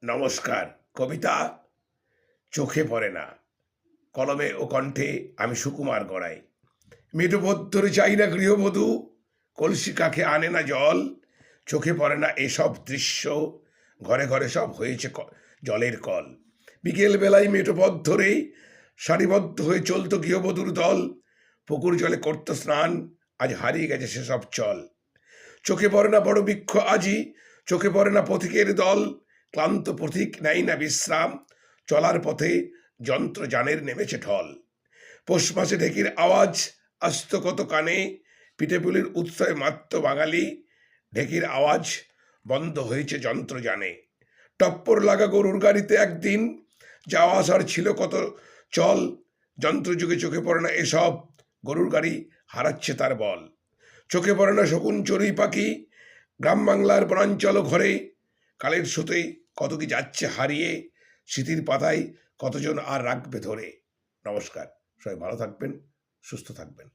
নমস্কার। কবিতা চোখে পড়ে না, কলমে ও কণ্ঠে আমি সুকুমার গড়াই। মেটুপথ্যরে চাই না গৃহবধূ, কলসি কাকে আনে না জল। চোখে পড়ে না এসব দৃশ্য, ঘরে ঘরে সব হয়েছে জলের কল। বিকেল বেলায় মেঠোপথ ধরে সারিবদ্ধ হয়ে চলত গৃহবধূর দল। পুকুর জলে করত স্নান, আজ হারিয়ে গেছে সেসব চল। চোখে পড়ে না বড় বৃক্ষ আজি, চোখে পড়ে না পথিকের দল। ক্লান্ত পথিক নেয় না বিশ্রাম, চলার পথে যন্ত্র যানের নেমেছে ঢল। পৌষ মাসে ঢেকির আওয়াজ আসত কত কানে, পিঠেপুলির উৎসবে মাত্র বাঙালি। ঢেকির আওয়াজ বন্ধ হয়েছে যন্ত্র জানে। টপ্পর লাগা গরুর গাড়িতে একদিন যাওয়া আসার ছিল কত চল। যন্ত্রযুগে চোখে পড়ে না এসব, গরুর গাড়ি হারাচ্ছে তার বল। চোখে পড়ে না শকুন চড়ুই পাখি, গ্রাম বাংলার বনাঞ্চল ঘরে। কালের স্রোতে কত কি যাচ্ছে হারিয়ে, স্মৃতির পাতায় কতজন আর রাখবে ধরে। নমস্কার, সবাই ভালো থাকবেন, সুস্থ থাকবেন।